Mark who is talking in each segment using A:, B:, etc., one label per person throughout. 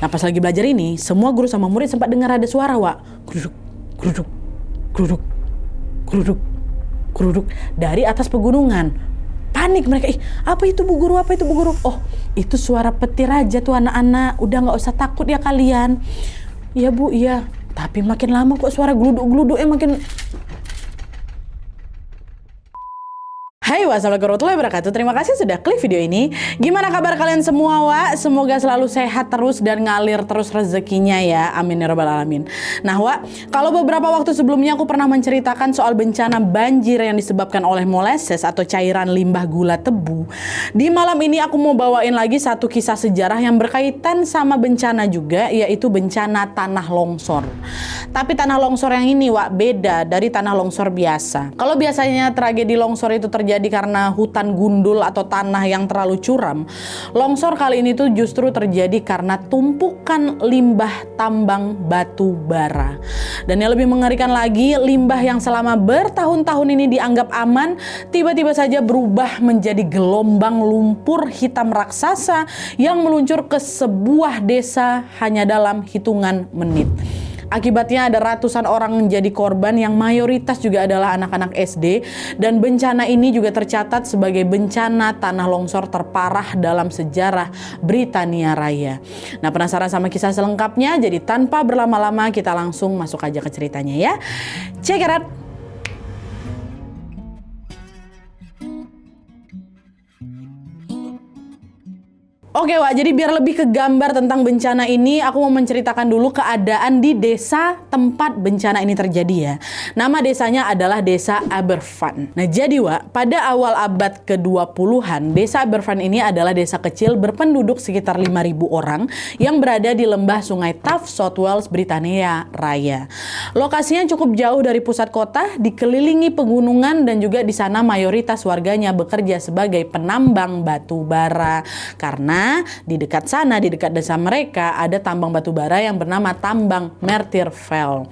A: Nah pas lagi belajar ini, semua guru sama murid sempat dengar ada suara, Wak. Geruduk, geruduk, geruduk, geruduk, geruduk dari atas pegunungan. Panik mereka, apa itu Bu Guru, apa itu Bu Guru? Oh, itu suara petir aja tuh anak-anak, udah gak usah takut ya kalian. Iya Bu, iya. Tapi makin lama kok suara geluduk-geluduknya makin... Hai, wassalamualaikum warahmatullahi wabarakatuh. Terima kasih sudah klik video ini. Gimana kabar kalian semua, Wak? Semoga selalu sehat terus dan ngalir terus rezekinya ya. Amin ya rabbal alamin. Nah, Wak, kalau beberapa waktu sebelumnya aku pernah menceritakan soal bencana banjir yang disebabkan oleh moleses atau cairan limbah gula tebu. Di malam ini aku mau bawain lagi satu kisah sejarah yang berkaitan sama bencana juga, yaitu bencana tanah longsor. Tapi tanah longsor yang ini, Wak, beda dari tanah longsor biasa. Kalau biasanya tragedi longsor itu terjadi karena hutan gundul atau tanah yang terlalu curam, longsor kali ini tuh justru terjadi karena tumpukan limbah tambang batu bara. Dan yang lebih mengerikan lagi, limbah yang selama bertahun-tahun ini dianggap aman, tiba-tiba saja berubah menjadi gelombang lumpur hitam raksasa yang meluncur ke sebuah desa hanya dalam hitungan menit. Akibatnya ada ratusan orang menjadi korban yang mayoritas juga adalah anak-anak SD, dan bencana ini juga tercatat sebagai bencana tanah longsor terparah dalam sejarah Britania Raya. Nah, penasaran sama kisah selengkapnya? Jadi tanpa berlama-lama kita langsung masuk aja ke ceritanya ya. Check it out. Oke, Wak, jadi biar lebih ke gambar tentang bencana ini, aku mau menceritakan dulu keadaan di desa tempat bencana ini terjadi ya. Nama desanya adalah Desa Aberfan. Nah, jadi Wak, pada awal abad ke-20-an, Desa Aberfan ini adalah desa kecil berpenduduk sekitar 5.000 orang yang berada di lembah Sungai Taff, South Wales, Britania Raya. Lokasinya cukup jauh dari pusat kota, dikelilingi pegunungan, dan juga di sana mayoritas warganya bekerja sebagai penambang batu bara. Karena di dekat sana, di dekat desa mereka, ada tambang batu bara yang bernama tambang Merthyr-Vel.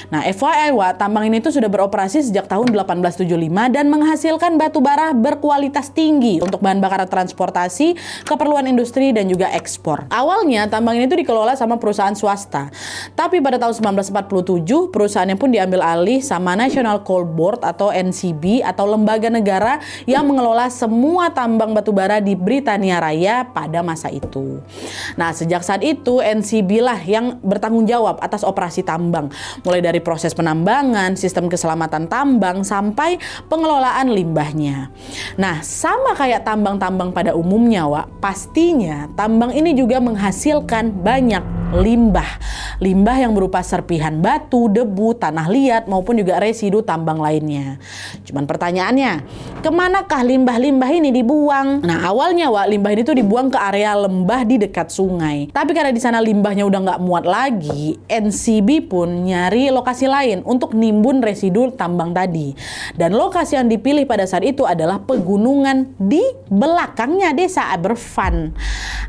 A: Nah, FYI, Wak, tambang ini tuh sudah beroperasi sejak tahun 1875 dan menghasilkan batu bara berkualitas tinggi untuk bahan bakar transportasi, keperluan industri, dan juga ekspor. Awalnya tambang ini tuh dikelola sama perusahaan swasta. Tapi pada tahun 1947, perusahaannya pun diambil alih sama National Coal Board atau NCB atau lembaga negara yang mengelola semua tambang batu bara di Britania Raya pada masa itu. Nah, sejak saat itu NCB lah yang bertanggung jawab atas operasi tambang, mulai dari proses penambangan, sistem keselamatan tambang, sampai pengelolaan limbahnya. Nah, sama kayak tambang-tambang pada umumnya, Wak, pastinya tambang ini juga menghasilkan banyak limbah. Limbah yang berupa serpihan batu, debu, tanah liat, maupun juga residu tambang lainnya. Cuman pertanyaannya, kemanakah limbah-limbah ini dibuang? Nah, awalnya, Wak, limbah ini tuh dibuang ke area lembah di dekat sungai. Tapi karena di sana limbahnya udah nggak muat lagi, NCB pun nyari lokasi lain untuk nimbun residu tambang tadi. Dan lokasi yang dipilih pada saat itu adalah pegunungan di belakangnya Desa Aberfan.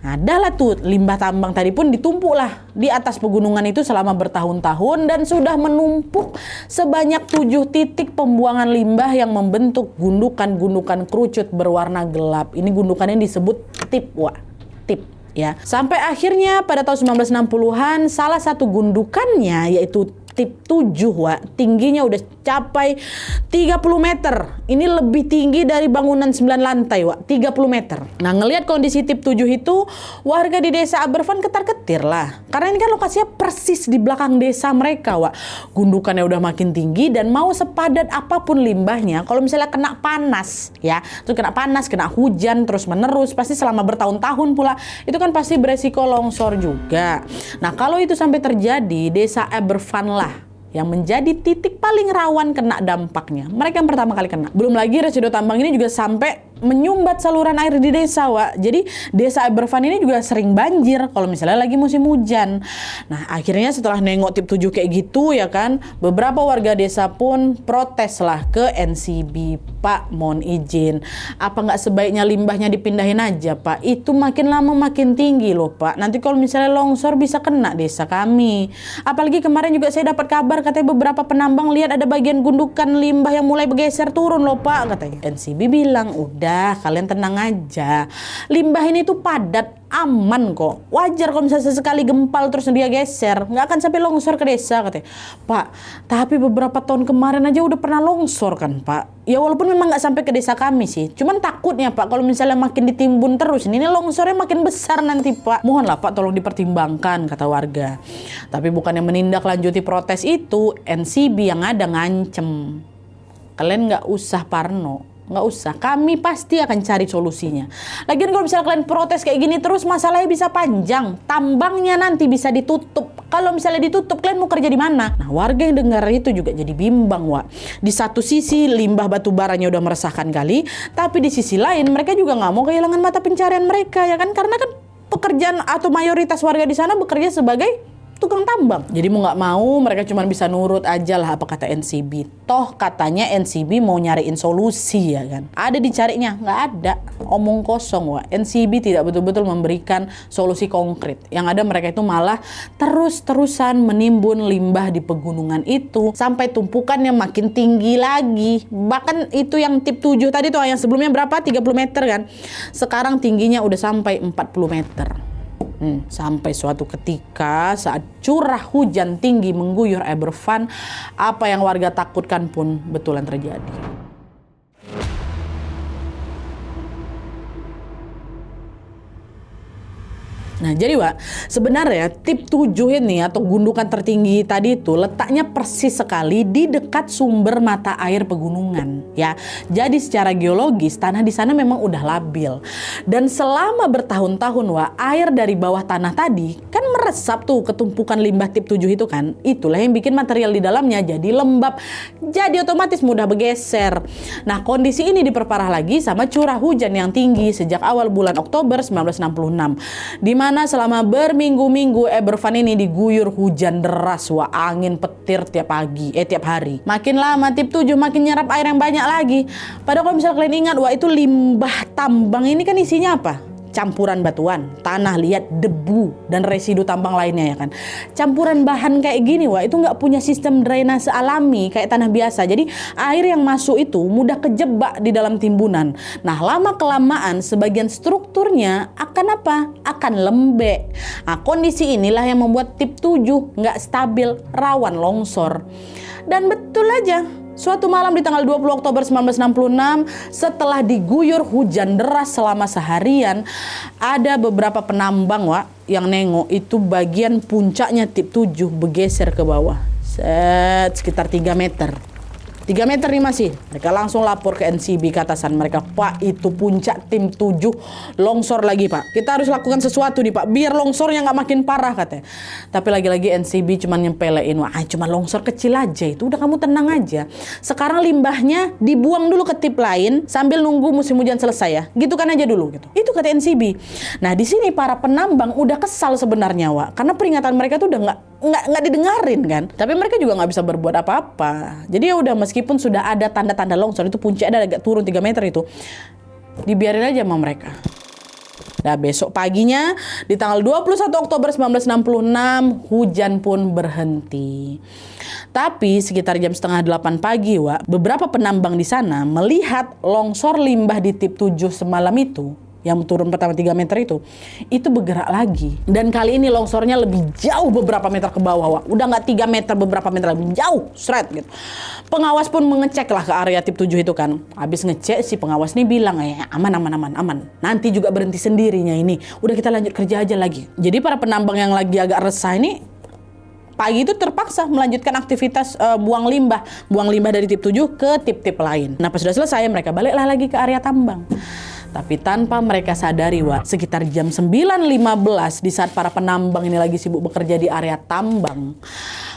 A: Nah, dah lah tuh limbah tambang tadi pun ditumpuk lah di atas pegunungan itu selama bertahun-tahun dan sudah menumpuk sebanyak 7 titik pembuangan limbah yang membentuk gundukan-gundukan kerucut berwarna gelap. Ini gundukannya disebut tip, Wak. Tip. Ya. Sampai akhirnya pada tahun 1960-an salah satu gundukannya yaitu tip 7, Wak, tingginya udah capai 30 meter. Ini lebih tinggi dari bangunan 9 lantai, Wak, 30 meter. Nah, ngelihat kondisi tip 7 itu, warga di Desa Aberfan ketar-ketir lah. Karena ini kan lokasinya persis di belakang desa mereka, Wak. Gundukannya udah makin tinggi dan mau sepadat apapun limbahnya, kalau misalnya kena panas, ya, terus kena panas, kena hujan terus menerus, pasti selama bertahun-tahun pula, itu kan pasti beresiko longsor juga. Nah, kalau itu sampai terjadi, Desa Aberfan lah yang menjadi titik paling rawan kena dampaknya. Mereka yang pertama kali kena. Belum lagi residu tambang ini juga sampai menyumbat saluran air di desa, Wak. Jadi Desa Aberfan ini juga sering banjir kalau misalnya lagi musim hujan. Nah, akhirnya setelah nengok tip 7 kayak gitu ya kan, beberapa warga desa pun protes lah ke NCB. Pak, mohon izin, apa nggak sebaiknya limbahnya dipindahin aja, Pak? Itu makin lama makin tinggi loh, Pak. Nanti kalau misalnya longsor bisa kena desa kami. Apalagi kemarin juga saya dapat kabar katanya beberapa penambang lihat ada bagian gundukan limbah yang mulai bergeser turun loh, Pak, katanya. NCB bilang, udah aja, kalian tenang aja. Limbah ini tuh padat, aman kok. Wajar kalau misalnya sesekali gempal terus dia geser, nggak akan sampai longsor ke desa katanya. Pak, tapi beberapa tahun kemarin aja udah pernah longsor kan Pak. Ya walaupun memang nggak sampai ke desa kami sih, cuman takutnya Pak kalau misalnya makin ditimbun terus, ini longsornya makin besar nanti Pak. Mohonlah Pak tolong dipertimbangkan, kata warga. Tapi bukannya menindaklanjuti protes itu, NCB yang ada ngancem. Kalian nggak usah parno, nggak usah. Kami pasti akan cari solusinya. Lagian kalau misalnya kalian protes kayak gini terus, masalahnya bisa panjang. Tambangnya nanti bisa ditutup. Kalau misalnya ditutup, kalian mau kerja di mana? Nah, warga yang dengar itu juga jadi bimbang, Wak. Di satu sisi limbah batu baranya udah meresahkan kali, tapi di sisi lain mereka juga nggak mau kehilangan mata pencarian mereka, ya kan? Karena kan pekerjaan atau mayoritas warga di sana bekerja sebagai tukang tambang. Jadi mau nggak mau mereka cuma bisa nurut aja lah apa kata NCB. Toh katanya NCB mau nyariin solusi, ya kan. Ada dicarinya? Nggak ada. Omong kosong, Wak. NCB tidak betul-betul memberikan solusi konkret. Yang ada mereka itu malah terus-terusan menimbun limbah di pegunungan itu sampai tumpukannya makin tinggi lagi. Bahkan itu yang tip 7 tadi tuh yang sebelumnya berapa? 30 meter kan. Sekarang tingginya udah sampai 40 meter. Sampai suatu ketika saat curah hujan tinggi mengguyur Eberfan, apa yang warga takutkan pun betulan terjadi. Nah, jadi Wak, sebenarnya tip 7 ini atau gundukan tertinggi tadi itu letaknya persis sekali di dekat sumber mata air pegunungan, ya. Jadi secara geologis tanah di sana memang udah labil. Dan selama bertahun-tahun, Wak, air dari bawah tanah tadi kan meresap tuh ke tumpukan limbah tip 7 itu kan. Itulah yang bikin material di dalamnya jadi lembab. Jadi otomatis mudah bergeser. Nah, kondisi ini diperparah lagi sama curah hujan yang tinggi sejak awal bulan Oktober 1966. Di mana selama berminggu-minggu Eberfan ini diguyur hujan deras, Wah, angin petir tiap hari. Makin lama tip 7 makin nyerap air yang banyak lagi. Padahal kalau misalnya kalian ingat, Wah, itu limbah tambang ini kan isinya apa? Campuran batuan, tanah liat, debu, dan residu tambang lainnya, ya kan. Campuran bahan kayak gini, Wah, itu nggak punya sistem drainase alami kayak tanah biasa. Jadi air yang masuk itu mudah kejebak di dalam timbunan. Nah, lama-kelamaan sebagian strukturnya akan apa? Akan lembek. Nah, kondisi inilah yang membuat tip 7 nggak stabil, rawan longsor. Dan betul aja, suatu malam di tanggal 20 Oktober 1966, setelah diguyur hujan deras selama seharian, ada beberapa penambang, Wak, yang nengok itu bagian puncaknya tip 7 bergeser ke bawah. Sekitar 3 meter. 3 meter nih masih. Mereka langsung lapor ke NCB ke atasan mereka. Pak, itu puncak tim 7 longsor lagi, Pak. Kita harus lakukan sesuatu nih, Pak, biar longsornya nggak makin parah, katanya. Tapi lagi-lagi NCB cuma nyempelein, wah, cuma longsor kecil aja itu. Udah, kamu tenang aja. Sekarang limbahnya dibuang dulu ke tip lain sambil nunggu musim hujan selesai, ya. Gitu kan aja dulu gitu. Itu kata NCB. Nah, di sini para penambang udah kesal sebenarnya, Wak. Karena peringatan mereka tuh udah nggak didengarin kan. Tapi mereka juga nggak bisa berbuat apa-apa. Jadi ya udah, meskipun sudah ada tanda-tanda longsor, itu puncaknya ada agak turun 3 meter itu, dibiarin aja sama mereka. Nah, besok paginya di tanggal 21 Oktober 1966 hujan pun berhenti. Tapi sekitar jam setengah 8 pagi, Wak, beberapa penambang di sana melihat longsor limbah di tip 7 semalam itu, yang turun pertama 3 meter itu bergerak lagi. Dan kali ini longsornya lebih jauh beberapa meter ke bawah, Wak. Udah nggak 3 meter, beberapa meter lebih jauh, straight gitu. Pengawas pun mengecek lah ke area tip 7 itu kan. Habis ngecek, si pengawas nih bilang, aman. Nanti juga berhenti sendirinya ini. Udah, kita lanjut kerja aja lagi. Jadi para penambang yang lagi agak resah ini pagi itu terpaksa melanjutkan aktivitas buang limbah dari tip 7 ke tip-tip lain. Nah, pas sudah selesai mereka baliklah lagi ke area tambang. Tapi tanpa mereka sadari, Wak, sekitar jam 9.15 di saat para penambang ini lagi sibuk bekerja di area tambang,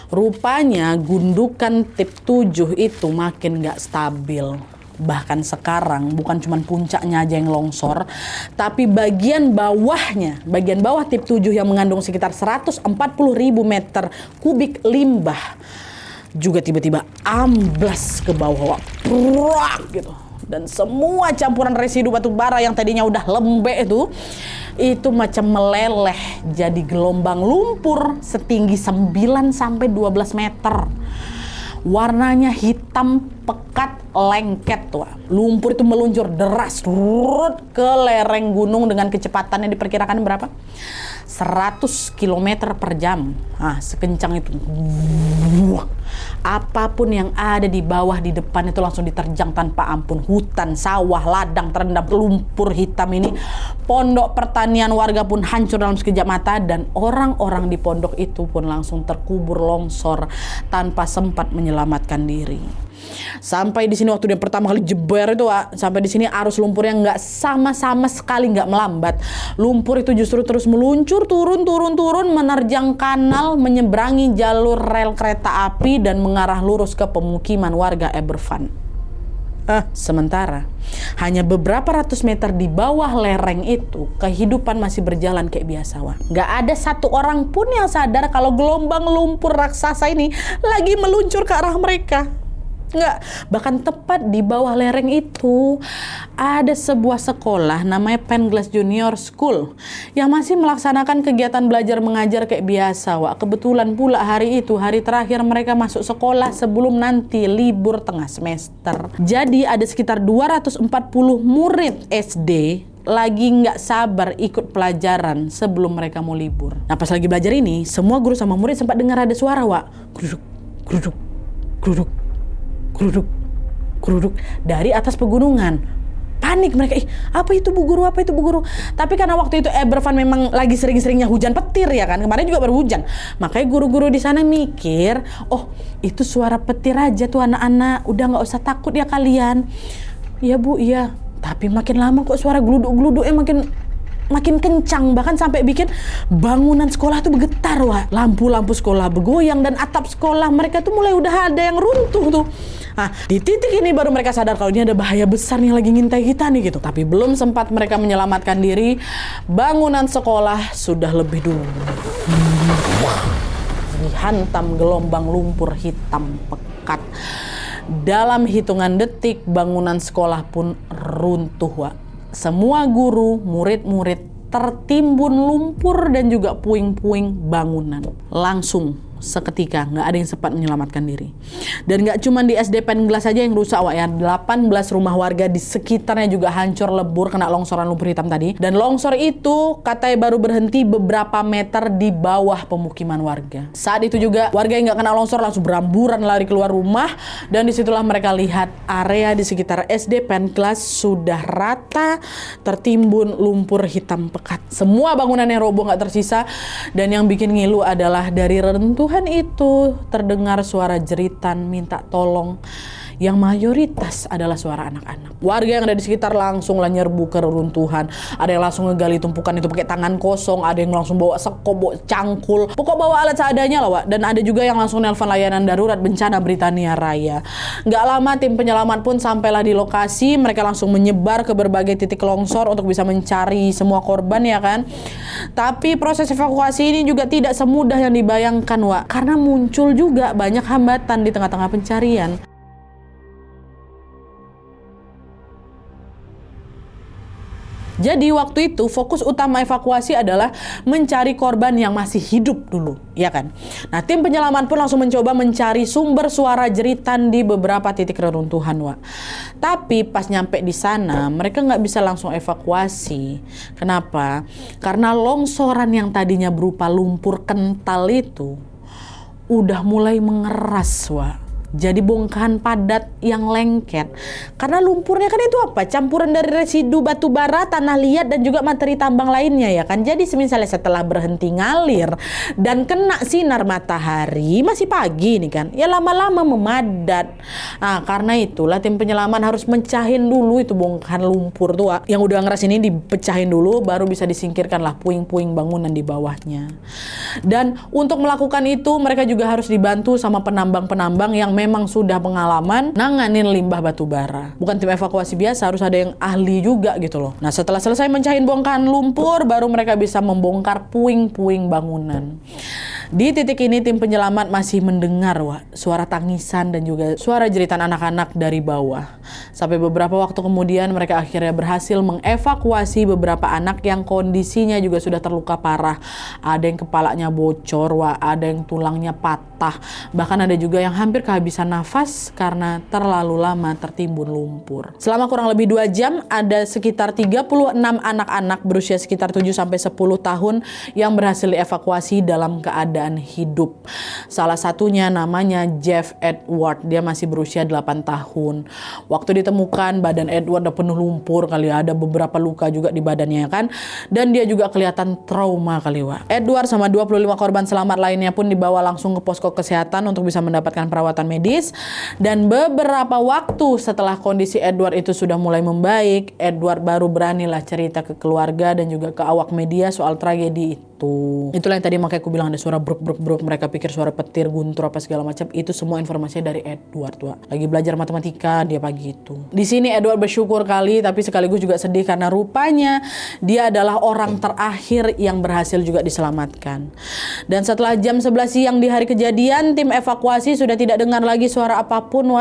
A: rupanya gundukan tip 7 itu makin gak stabil. Bahkan sekarang bukan cuma puncaknya aja yang longsor, tapi bagian bawah tip 7 yang mengandung sekitar 140.000 meter kubik limbah juga tiba-tiba amblas ke bawah, Wak. Prak gitu. Dan semua campuran residu batu bara yang tadinya udah lembek itu macam meleleh jadi gelombang lumpur setinggi 9 sampai 12 meter. Warnanya hitam pekat, lengket tuh. Lumpur itu meluncur deras ke lereng gunung dengan kecepatannya diperkirakan berapa? 100 km per jam. Nah, sekencang itu. Apapun yang ada di bawah, di depan itu langsung diterjang tanpa ampun. Hutan, sawah, ladang terendam lumpur hitam ini. Pondok pertanian warga pun hancur dalam sekejap mata, dan orang-orang di pondok itu pun langsung terkubur longsor tanpa sempat menyelamatkan diri. Sampai di sini waktu dia pertama kali jeber itu, sampai di sini arus lumpurnya nggak sama sekali nggak melambat. Lumpur itu justru terus meluncur turun menerjang kanal, menyeberangi jalur rel kereta api dan mengarah lurus ke pemukiman warga Aberfan. Sementara hanya beberapa ratus meter di bawah lereng itu, kehidupan masih berjalan kayak biasa. Nggak ada satu orang pun yang sadar kalau gelombang lumpur raksasa ini lagi meluncur ke arah mereka. Nggak, bahkan tepat di bawah lereng itu ada sebuah sekolah namanya Penglas Junior School yang masih melaksanakan kegiatan belajar mengajar kayak biasa. Kebetulan pula hari itu hari terakhir mereka masuk sekolah sebelum nanti libur tengah semester. Jadi ada sekitar 240 murid SD lagi nggak sabar ikut pelajaran sebelum mereka mau libur. Nah, pas lagi belajar ini, semua guru sama murid sempat dengar ada suara, geruduk, geruduk, geruduk, geruduk, geruduk dari atas pegunungan. Panik mereka, apa itu Bu Guru, apa itu Bu Guru? Tapi karena waktu itu Aberfan memang lagi sering-seringnya hujan petir ya kan, kemarin juga baru hujan. Makanya guru-guru di sana mikir, oh itu suara petir aja tuh anak-anak, udah nggak usah takut ya kalian. Iya Bu, iya. Tapi makin lama kok suara geluduk-geluduknya makin kencang, bahkan sampai bikin bangunan sekolah tuh bergetar. Lampu-lampu sekolah bergoyang dan atap sekolah mereka tuh mulai udah ada yang runtuh tuh. Nah, di titik ini baru mereka sadar kalau ini ada bahaya besar nih yang lagi ngintai kita nih gitu. Tapi belum sempat mereka menyelamatkan diri, bangunan sekolah sudah lebih dulu dihantam gelombang lumpur hitam pekat. Dalam hitungan detik bangunan sekolah pun runtuh. Semua guru, murid-murid tertimbun lumpur dan juga puing-puing bangunan. Langsung seketika nggak ada yang sempat menyelamatkan diri. Dan nggak cuma di SD Penglas saja yang rusak, 18 rumah warga di sekitarnya juga hancur lebur kena longsoran lumpur hitam tadi. Dan longsor itu katanya baru berhenti beberapa meter di bawah pemukiman warga. Saat itu juga warga yang nggak kena longsor langsung beramburan lari keluar rumah, dan disitulah mereka lihat area di sekitar SD Penglas sudah rata tertimbun lumpur hitam pekat. Semua bangunan yang roboh nggak tersisa, dan yang bikin ngilu adalah dari reruntuhan itu terdengar suara jeritan minta tolong yang mayoritas adalah suara anak-anak. Warga yang ada di sekitar langsung lah nyerbu ke reruntuhan. Ada yang langsung ngegali tumpukan itu pakai tangan kosong, ada yang langsung bawa sekop, bawa cangkul, pokok bawa alat seadanya lah. Dan ada juga yang langsung nelpon layanan darurat bencana Britania Raya. Nggak lama tim penyelamat pun sampailah di lokasi. Mereka langsung menyebar ke berbagai titik longsor untuk bisa mencari semua korban ya kan. Tapi proses evakuasi ini juga tidak semudah yang dibayangkan karena muncul juga banyak hambatan di tengah-tengah pencarian. Jadi waktu itu fokus utama evakuasi adalah mencari korban yang masih hidup dulu, ya kan? Nah, tim penyelamat pun langsung mencoba mencari sumber suara jeritan di beberapa titik reruntuhan, Tapi pas nyampe di sana, mereka nggak bisa langsung evakuasi. Kenapa? Karena longsoran yang tadinya berupa lumpur kental itu udah mulai mengeras, Jadi bongkahan padat yang lengket. Karena lumpurnya kan itu apa? Campuran dari residu batu bara, tanah liat, dan juga materi tambang lainnya ya kan. Jadi misalnya setelah berhenti ngalir dan kena sinar matahari, masih pagi nih kan, ya lama-lama memadat. Nah, karena itulah tim penyelaman harus mencahin dulu itu bongkahan lumpur tuh yang udah ngeras ini, dipecahin dulu baru bisa disingkirkan lah puing-puing bangunan di bawahnya. Dan untuk melakukan itu mereka juga harus dibantu sama penambang-penambang yang memang sudah pengalaman nanganin limbah batu bara. Bukan tim evakuasi biasa, harus ada yang ahli juga gitu loh. Nah, setelah selesai mencahin bongkahan lumpur, baru mereka bisa membongkar puing-puing bangunan. Di titik ini tim penyelamat masih mendengar suara tangisan dan juga suara jeritan anak-anak dari bawah. Sampai beberapa waktu kemudian mereka akhirnya berhasil mengevakuasi beberapa anak yang kondisinya juga sudah terluka parah. Ada yang kepalanya bocor, ada yang tulangnya patah, bahkan ada juga yang hampir kehabisan nafas karena terlalu lama tertimbun lumpur. Selama kurang lebih 2 jam, ada sekitar 36 anak-anak berusia sekitar 7-10 tahun yang berhasil dievakuasi dalam keadaan hidup. Salah satunya namanya Jeff Edward, dia masih berusia 8 tahun. Waktu ditemukan, badan Edward udah penuh lumpur kali, ada beberapa luka juga di badannya kan, dan dia juga kelihatan trauma kali. Edward sama 25 korban selamat lainnya pun dibawa langsung ke posko kesehatan untuk bisa mendapatkan perawatan medis. Dan beberapa waktu setelah kondisi Edward itu sudah mulai membaik, Edward baru beranilah cerita ke keluarga dan juga ke awak media soal tragedi itu. Itulah yang tadi makanya aku bilang ada suara bruk, mereka pikir suara petir, guntur apa segala macam. Itu semua informasinya dari Edward. Lagi belajar matematika dia pagi itu. Di sini Edward bersyukur kali, tapi sekaligus juga sedih karena rupanya dia adalah orang terakhir yang berhasil juga diselamatkan. Dan setelah jam 11 siang di hari kejadian, tim evakuasi sudah tidak dengar lagi suara apapun,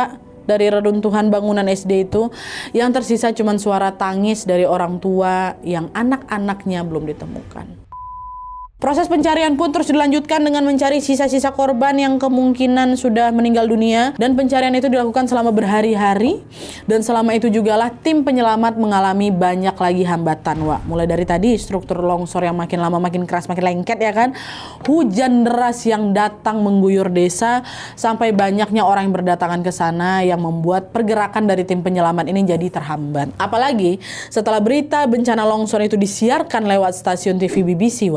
A: dari reruntuhan bangunan SD itu. Yang tersisa cuma suara tangis dari orang tua yang anak-anaknya belum ditemukan. Proses pencarian pun terus dilanjutkan dengan mencari sisa-sisa korban yang kemungkinan sudah meninggal dunia, dan pencarian itu dilakukan selama berhari-hari. Dan selama itu jugalah tim penyelamat mengalami banyak lagi hambatan, mulai dari tadi struktur longsor yang makin lama makin keras, makin lengket ya kan, hujan deras yang datang mengguyur desa, sampai banyaknya orang yang berdatangan ke sana yang membuat pergerakan dari tim penyelamat ini jadi terhambat. Apalagi setelah berita bencana longsor itu disiarkan lewat stasiun TV BBC,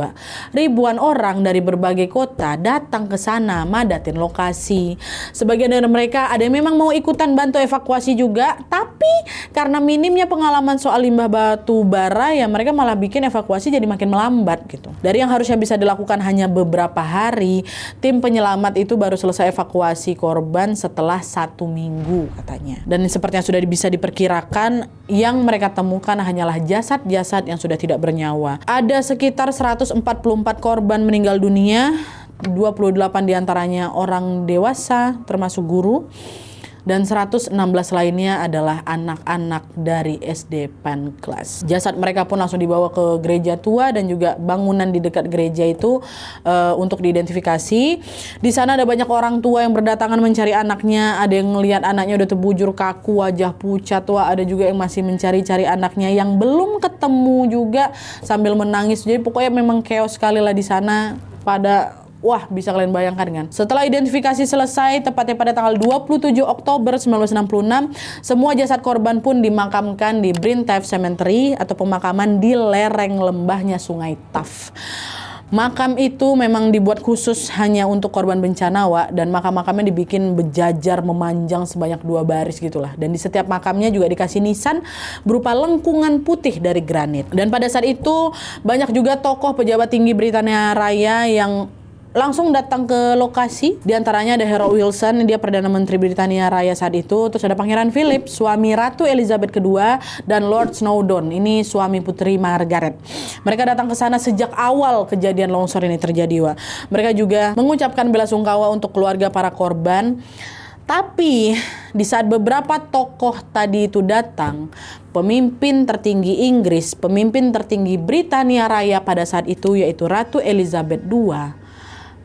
A: ribuan orang dari berbagai kota datang ke sana madatin lokasi. Sebagian dari mereka ada yang memang mau ikutan bantu evakuasi juga, tapi karena minimnya pengalaman soal limbah batu bara ya mereka malah bikin evakuasi jadi makin melambat gitu. Dari yang harusnya bisa dilakukan hanya beberapa hari, tim penyelamat itu baru selesai evakuasi korban setelah 1 minggu katanya. Dan seperti yang sudah bisa diperkirakan, yang mereka temukan hanyalah jasad-jasad yang sudah tidak bernyawa. Ada sekitar 144 korban meninggal dunia, 28 diantaranya orang dewasa termasuk guru, dan 116 lainnya adalah anak-anak dari SD Panclas. Jasad mereka pun langsung dibawa ke gereja tua dan juga bangunan di dekat gereja itu untuk diidentifikasi. Di sana ada banyak orang tua yang berdatangan mencari anaknya. Ada yang ngelihat anaknya udah terbujur kaku, wajah pucat. Ada juga yang masih mencari-cari anaknya yang belum ketemu juga sambil menangis. Jadi pokoknya memang chaos sekali lah di sana. Bisa kalian bayangkan kan. Setelah identifikasi selesai, tepatnya pada tanggal 27 Oktober 1966, semua jasad korban pun dimakamkan di Bryn-Taff Cemetery atau pemakaman di lereng lembahnya Sungai Taff. Makam itu memang dibuat khusus hanya untuk korban bencana, dan makam-makamnya dibikin berjajar memanjang sebanyak 2 baris gitulah. Dan di setiap makamnya juga dikasih nisan berupa lengkungan putih dari granit. Dan pada saat itu banyak juga tokoh pejabat tinggi Britania Raya yang langsung datang ke lokasi. Di antaranya ada Harold Wilson, dia Perdana Menteri Britania Raya saat itu. Terus ada Pangeran Philip, suami Ratu Elizabeth II, dan Lord Snowdon, ini suami Putri Margaret. Mereka datang ke sana sejak awal kejadian longsor ini terjadi, Mereka juga mengucapkan belasungkawa untuk keluarga para korban. Tapi di saat beberapa tokoh tadi itu datang, pemimpin tertinggi Inggris, pemimpin tertinggi Britania Raya pada saat itu yaitu Ratu Elizabeth II,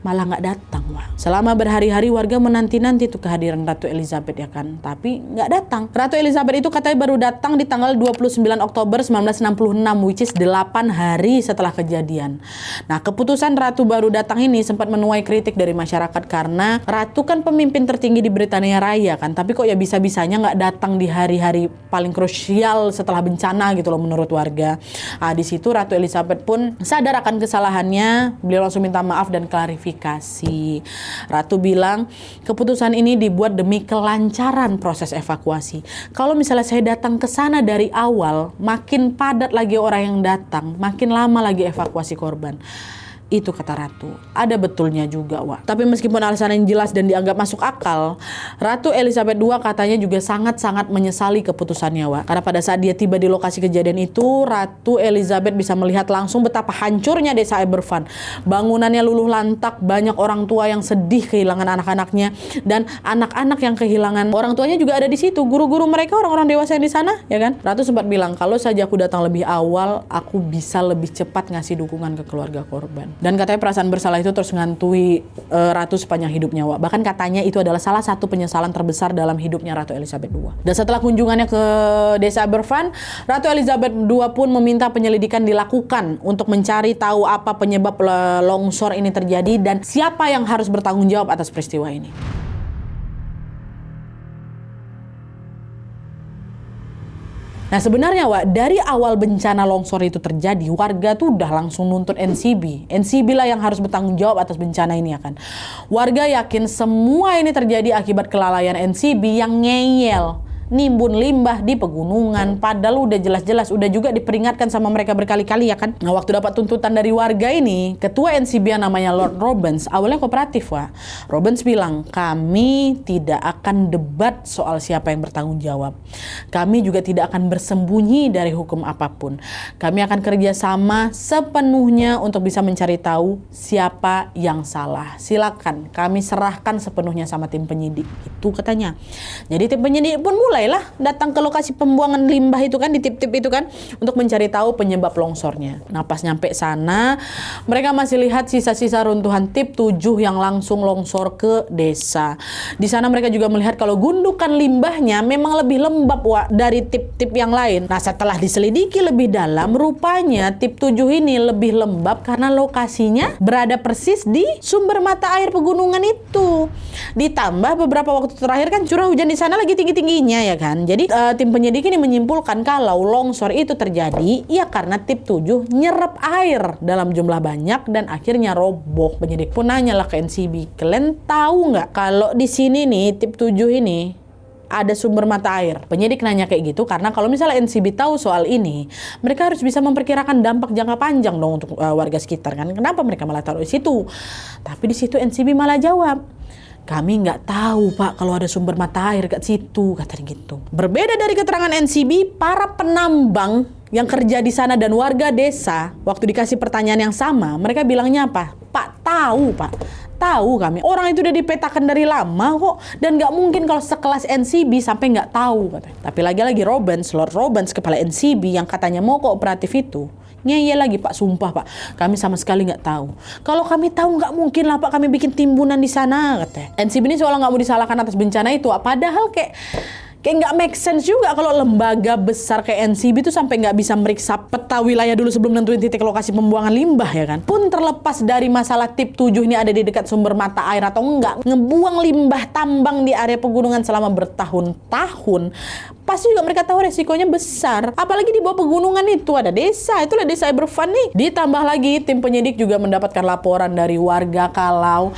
A: malah nggak datang, Selama berhari-hari warga menanti-nanti tuh kehadiran Ratu Elizabeth ya kan, tapi nggak datang. Ratu Elizabeth itu katanya baru datang di tanggal 29 Oktober 1966, which is 8 hari setelah kejadian. Nah, keputusan Ratu baru datang ini sempat menuai kritik dari masyarakat karena Ratu kan pemimpin tertinggi di Britania Raya kan, tapi kok ya bisa-bisanya nggak datang di hari-hari paling krusial setelah bencana gitu loh menurut warga. Nah, di situ Ratu Elizabeth pun sadar akan kesalahannya, beliau langsung minta maaf dan klarifikasi. Ratu bilang, keputusan ini dibuat demi kelancaran proses evakuasi. Kalau misalnya saya datang ke sana dari awal, makin padat lagi orang yang datang, makin lama lagi evakuasi korban. Itu kata Ratu. Ada betulnya juga, Wak. Tapi meskipun alasan yang jelas dan dianggap masuk akal, Ratu Elizabeth II katanya juga sangat-sangat menyesali keputusannya, Wak. Karena pada saat dia tiba di lokasi kejadian itu, Ratu Elizabeth bisa melihat langsung betapa hancurnya desa Aberfan. Bangunannya luluh lantak, banyak orang tua yang sedih kehilangan anak-anaknya, dan anak-anak yang kehilangan orang tuanya juga ada di situ. Guru-guru mereka orang-orang dewasa yang di sana, ya kan? Ratu sempat bilang, kalau saja aku datang lebih awal, aku bisa lebih cepat ngasih dukungan ke keluarga korban. Dan katanya perasaan bersalah itu terus ngantui Ratu sepanjang hidupnya, Wak. Bahkan katanya itu adalah salah satu penyesalan terbesar dalam hidupnya Ratu Elizabeth II. Dan setelah kunjungannya ke desa Aberfan, Ratu Elizabeth II pun meminta penyelidikan dilakukan untuk mencari tahu apa penyebab longsor ini terjadi dan siapa yang harus bertanggung jawab atas peristiwa ini. Nah sebenarnya, Wak, dari awal bencana longsor itu terjadi, warga tuh udah langsung nuntut NCB. NCB lah yang harus bertanggung jawab atas bencana ini, ya kan. Warga yakin semua ini terjadi akibat kelalaian NCB yang ngeyel nimbun limbah di pegunungan, padahal udah jelas-jelas udah juga diperingatkan sama mereka berkali-kali, ya kan. Nah waktu dapat tuntutan dari warga ini, ketua NCB yang namanya Lord Robbins awalnya kooperatif, Wak. Robbins bilang, kami tidak akan debat soal siapa yang bertanggung jawab, kami juga tidak akan bersembunyi dari hukum apapun, kami akan kerjasama sepenuhnya untuk bisa mencari tahu siapa yang salah. Silakan kami serahkan sepenuhnya sama tim penyidik, itu katanya. Jadi tim penyidik pun mulailah datang ke lokasi pembuangan limbah itu kan, di tip-tip itu kan, untuk mencari tahu penyebab longsornya. Nah pas nyampe sana, mereka masih lihat sisa-sisa runtuhan tip 7 yang langsung longsor ke desa. Di sana mereka juga melihat kalau gundukan limbahnya memang lebih lembab, Wak, dari tip-tip yang lain. Nah setelah diselidiki lebih dalam, rupanya tip 7 ini lebih lembab karena lokasinya berada persis di sumber mata air pegunungan itu. Ditambah beberapa waktu terakhir kan curah hujan di sana lagi tinggi-tingginya, ya kan. Jadi tim penyidik ini menyimpulkan kalau longsor itu terjadi ya karena tip 7 nyerap air dalam jumlah banyak dan akhirnya roboh. Penyidik pun nanyalah ke NCB, kalian tahu nggak kalau di sini nih tip 7 ini ada sumber mata air? Penyidik nanya kayak gitu karena kalau misalnya NCB tahu soal ini, mereka harus bisa memperkirakan dampak jangka panjang dong untuk warga sekitar kan. Kenapa mereka malah taruh di situ? Tapi di situ NCB malah jawab, kami nggak tahu, Pak, kalau ada sumber mata air ke situ, katanya gitu. Berbeda dari keterangan NCB, para penambang yang kerja di sana dan warga desa, waktu dikasih pertanyaan yang sama, mereka bilangnya apa? Pak, tahu, Pak. Tahu kami. Orang itu udah dipetakan dari lama kok. Dan nggak mungkin kalau sekelas NCB sampai nggak tahu, katanya. Tapi lagi-lagi Lord Robbins, kepala NCB yang katanya mau kooperatif itu, ngeyel lagi, Pak, sumpah, Pak, kami sama sekali nggak tahu. Kalau kami tahu nggak mungkin lah, Pak, kami bikin timbunan di sana, katanya. NCB ini seolah nggak mau disalahkan atas bencana itu, padahal kayak nggak make sense juga kalau lembaga besar kayak NCB itu sampai nggak bisa meriksa peta wilayah dulu sebelum nentuin titik lokasi pembuangan limbah, ya kan. Pun terlepas dari masalah tip 7 ini ada di dekat sumber mata air atau enggak, ngebuang limbah tambang di area pegunungan selama bertahun-tahun, pasti juga mereka tahu resikonya besar. Apalagi di bawah pegunungan itu ada desa, itulah desa Aberfan nih. Ditambah lagi tim penyidik juga mendapatkan laporan dari warga kalau,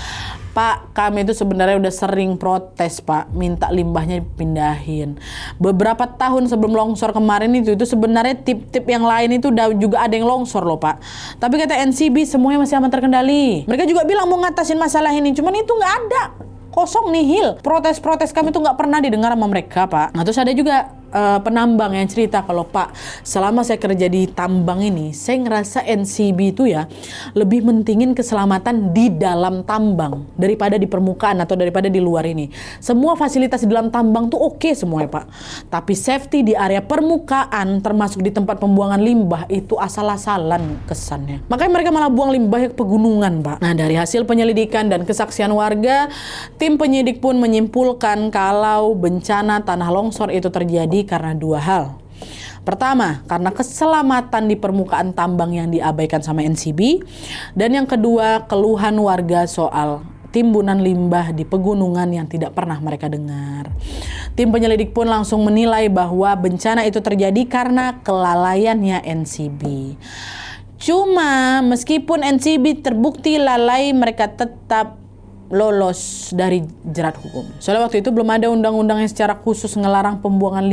A: Pak, kami itu sebenarnya udah sering protes, Pak, minta limbahnya dipindahin. Beberapa tahun sebelum longsor kemarin itu sebenarnya tip-tip yang lain itu udah juga ada yang longsor loh, Pak. Tapi kata NCB semuanya masih aman terkendali. Mereka juga bilang mau ngatasin masalah ini, cuman itu nggak ada. Kosong, nihil. Protes-protes kami tuh nggak pernah didengar sama mereka, Pak. Nah, terus ada juga penambang yang cerita kalau, Pak, selama saya kerja di tambang ini, saya ngerasa NCB itu ya lebih mentingin keselamatan di dalam tambang daripada di permukaan atau daripada di luar ini. Semua fasilitas di dalam tambang tuh oke semua, ya, Pak. Tapi safety di area permukaan, termasuk di tempat pembuangan limbah, itu asal-asalan kesannya. Makanya mereka malah buang limbah ke pegunungan, Pak. Nah, dari hasil penyelidikan dan kesaksian warga, tim penyidik pun menyimpulkan kalau bencana tanah longsor itu terjadi karena dua hal. Pertama, karena keselamatan di permukaan tambang yang diabaikan sama NCB. Dan yang kedua, keluhan warga soal timbunan limbah di pegunungan yang tidak pernah mereka dengar. Tim penyelidik pun langsung menilai bahwa bencana itu terjadi karena kelalaiannya NCB. Cuma meskipun NCB terbukti lalai, mereka tetap lolos dari jerat hukum. Soalnya waktu itu belum ada undang-undang yang secara khusus ngelarang pembuangan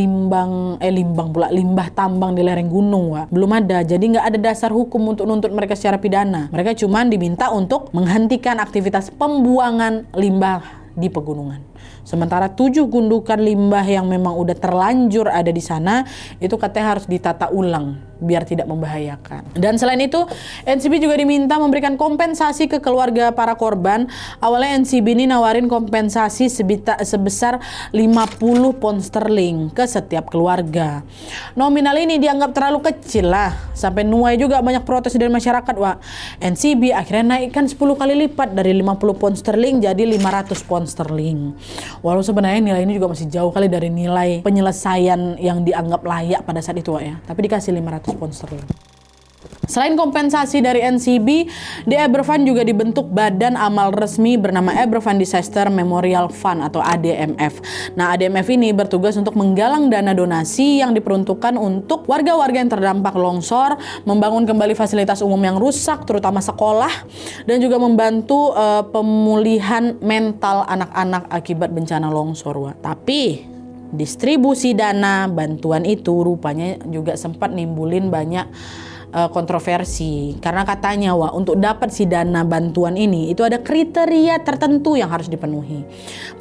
A: limbah tambang di lereng gunung, Wak. Belum ada, jadi nggak ada dasar hukum untuk nuntut mereka secara pidana. Mereka cuma diminta untuk menghentikan aktivitas pembuangan limbah di pegunungan. Sementara 7 gundukan limbah yang memang udah terlanjur ada di sana, itu katanya harus ditata ulang biar tidak membahayakan. Dan selain itu, NCB juga diminta memberikan kompensasi ke keluarga para korban. Awalnya NCB ini nawarin kompensasi sebesar 50 pound sterling ke setiap keluarga. Nominal ini dianggap terlalu kecil lah, sampai nuai juga banyak protes dari masyarakat, Wak. NCB akhirnya naikkan 10 kali lipat dari 50 pound sterling jadi 500 pound sterling. Walau sebenarnya nilai ini juga masih jauh kali dari nilai penyelesaian yang dianggap layak pada saat itu, Wak, ya. Tapi dikasih 500 pound sterling. Selain kompensasi dari NCB, di Aberfan juga dibentuk badan amal resmi bernama Aberfan Disaster Memorial Fund atau ADMF. Nah, ADMF ini bertugas untuk menggalang dana donasi yang diperuntukkan untuk warga-warga yang terdampak longsor, membangun kembali fasilitas umum yang rusak, terutama sekolah, dan juga membantu pemulihan mental anak-anak akibat bencana longsor, Wak. Tapi distribusi dana bantuan itu rupanya juga sempat nimbulin banyak kontroversi, karena katanya, Wak, untuk dapat si dana bantuan ini itu ada kriteria tertentu yang harus dipenuhi.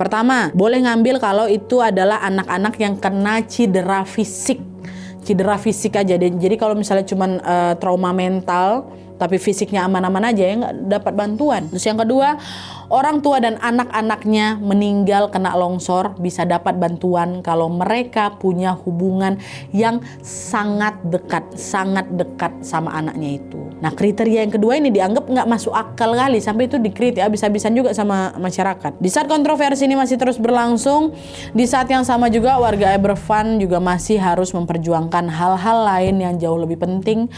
A: Pertama, boleh ngambil kalau itu adalah anak-anak yang kena cedera fisik aja. Jadi kalau misalnya cuman trauma mental tapi fisiknya aman-aman aja, ya nggak dapat bantuan. Terus yang kedua, orang tua dan anak-anaknya meninggal kena longsor bisa dapat bantuan kalau mereka punya hubungan yang sangat dekat sama anaknya itu. Nah, kriteria yang kedua ini dianggap nggak masuk akal kali, sampai itu dikritik habis-habisan juga sama masyarakat. Di saat kontroversi ini masih terus berlangsung, di saat yang sama juga warga Aberfan juga masih harus memperjuangkan hal-hal lain yang jauh lebih penting,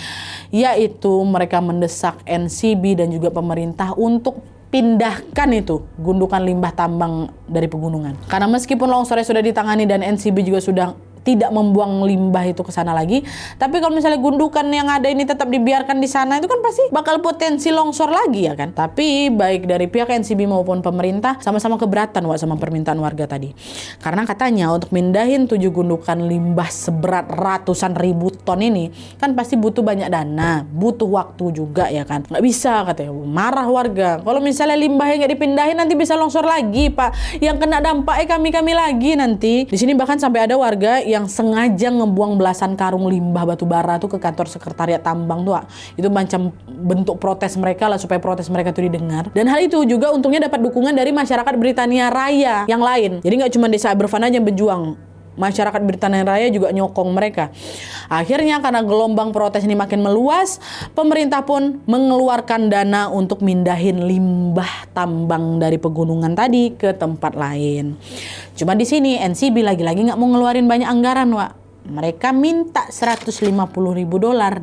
A: yaitu mereka mendesak NCB dan juga pemerintah untuk pindahkan itu gundukan limbah tambang dari pegunungan. Karena meskipun longsornya sudah ditangani dan NCB juga sudah tidak membuang limbah itu ke sana lagi, tapi kalau misalnya gundukan yang ada ini tetap dibiarkan di sana, itu kan pasti bakal potensi longsor lagi, ya kan. Tapi baik dari pihak NCB maupun pemerintah sama-sama keberatan, Wak, sama permintaan warga tadi. Karena katanya untuk mindahin 7 gundukan limbah seberat ratusan ribu ton ini kan pasti butuh banyak dana, butuh waktu juga, ya kan. Nggak bisa, katanya. Marah warga. Kalau misalnya limbahnya nggak dipindahin nanti bisa longsor lagi, Pak. Yang kena dampaknya kami lagi nanti. Di sini bahkan sampai ada warga yang sengaja ngebuang belasan karung limbah batu bara tuh ke kantor sekretariat tambang tuh, Wak. Itu macam bentuk protes mereka lah, supaya protes mereka tuh didengar. Dan hal itu juga untungnya dapat dukungan dari masyarakat Britania Raya yang lain. Jadi nggak cuma desa Aberfan aja yang berjuang, masyarakat Britania Raya juga nyokong mereka. Akhirnya karena gelombang protes ini makin meluas, pemerintah pun mengeluarkan dana untuk mindahin limbah tambang dari pegunungan tadi ke tempat lain. Cuma di sini NCB lagi-lagi nggak mau ngeluarin banyak anggaran, Wak. Mereka minta $150.000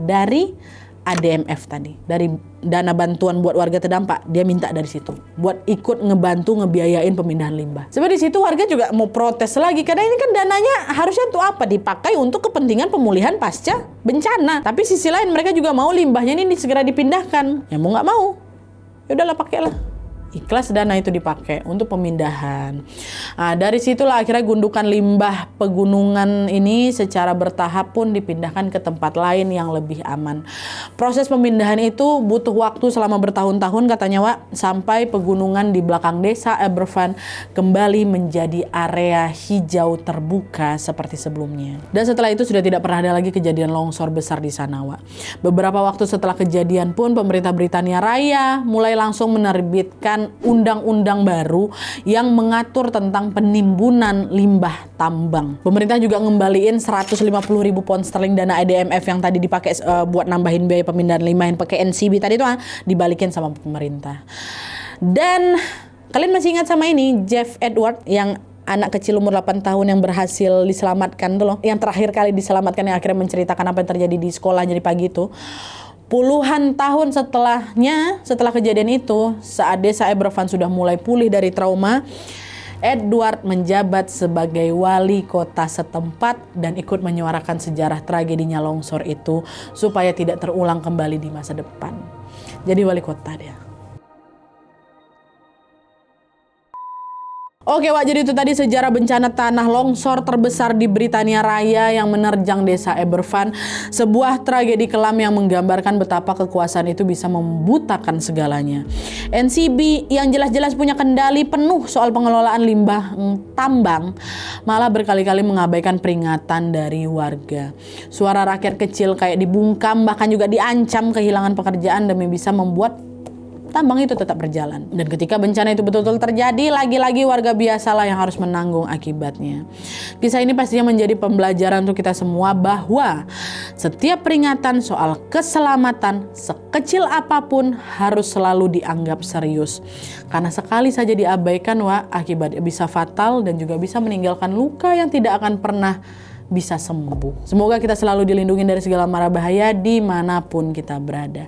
A: dari ADMF tadi, dari dana bantuan buat warga terdampak. Dia minta dari situ buat ikut ngebantu ngebiayain pemindahan limbah. Sebenarnya di situ warga juga mau protes lagi, karena ini kan dananya harusnya untuk apa? Dipakai untuk kepentingan pemulihan pasca bencana. Tapi sisi lain mereka juga mau limbahnya ini segera dipindahkan. Ya mau nggak mau, ya udahlah pakailah. Ikhlas dana itu dipakai untuk pemindahan. Nah, dari situlah akhirnya gundukan limbah pegunungan ini secara bertahap pun dipindahkan ke tempat lain yang lebih aman. Proses pemindahan itu butuh waktu selama bertahun-tahun katanya, Wak, sampai pegunungan di belakang desa Aberfan kembali menjadi area hijau terbuka seperti sebelumnya. Dan setelah itu sudah tidak pernah ada lagi kejadian longsor besar di sana, Wak. Beberapa waktu setelah kejadian pun pemerintah Britania Raya mulai langsung menerbitkan undang-undang baru yang mengatur tentang penimbunan limbah tambang. Pemerintah juga ngembaliin 150.000 pound sterling dana ADMF yang tadi dipakai buat nambahin biaya pemindahan limbah yang pakai NCB tadi itu, dibalikin sama pemerintah. Dan kalian masih ingat sama ini Jeff Edward, yang anak kecil umur 8 tahun yang berhasil diselamatkan tuh loh, yang terakhir kali diselamatkan, yang akhirnya menceritakan apa yang terjadi di sekolah jadi pagi itu. Puluhan tahun setelah kejadian itu, saat desa Aberfan sudah mulai pulih dari trauma, Edward menjabat sebagai wali kota setempat dan ikut menyuarakan sejarah tragedinya longsor itu supaya tidak terulang kembali di masa depan. Jadi wali kota dia. Oke Wak, jadi itu tadi sejarah bencana tanah longsor terbesar di Britania Raya yang menerjang desa Aberfan. Sebuah tragedi kelam yang menggambarkan betapa kekuasaan itu bisa membutakan segalanya. NCB yang jelas-jelas punya kendali penuh soal pengelolaan limbah tambang malah berkali-kali mengabaikan peringatan dari warga. Suara rakyat kecil kayak dibungkam, bahkan juga diancam kehilangan pekerjaan demi bisa membuat tambang itu tetap berjalan. Dan ketika bencana itu betul-betul terjadi, lagi-lagi warga biasalah yang harus menanggung akibatnya. Kisah ini pastinya menjadi pembelajaran untuk kita semua bahwa setiap peringatan soal keselamatan sekecil apapun harus selalu dianggap serius. Karena sekali saja diabaikan, akibatnya bisa fatal dan juga bisa meninggalkan luka yang tidak akan pernah bisa sembuh. Semoga kita selalu dilindungi dari segala mara bahaya dimanapun kita berada.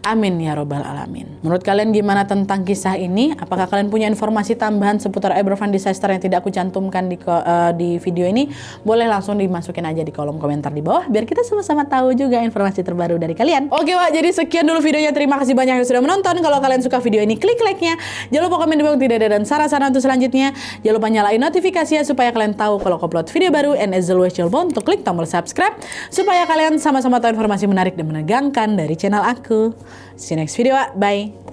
A: Amin ya robbal alamin. Menurut kalian gimana tentang kisah ini? Apakah kalian punya informasi tambahan seputar Aberfan disaster yang tidak aku cantumkan di video ini? Boleh langsung dimasukin aja di kolom komentar di bawah biar kita sama-sama tahu juga informasi terbaru dari kalian. Oke Wak, jadi sekian dulu videonya. Terima kasih banyak yang sudah menonton. Kalau kalian suka video ini, klik like-nya. Jangan lupa komen di bawah tidak ada dan saran-saran untuk selanjutnya. Jangan lupa nyalain notifikasinya supaya kalian tahu kalau aku upload video baru. And as always, jangan lupa untuk klik tombol subscribe supaya kalian sama-sama tahu informasi menarik dan menegangkan dari channel aku. See you next video, bye.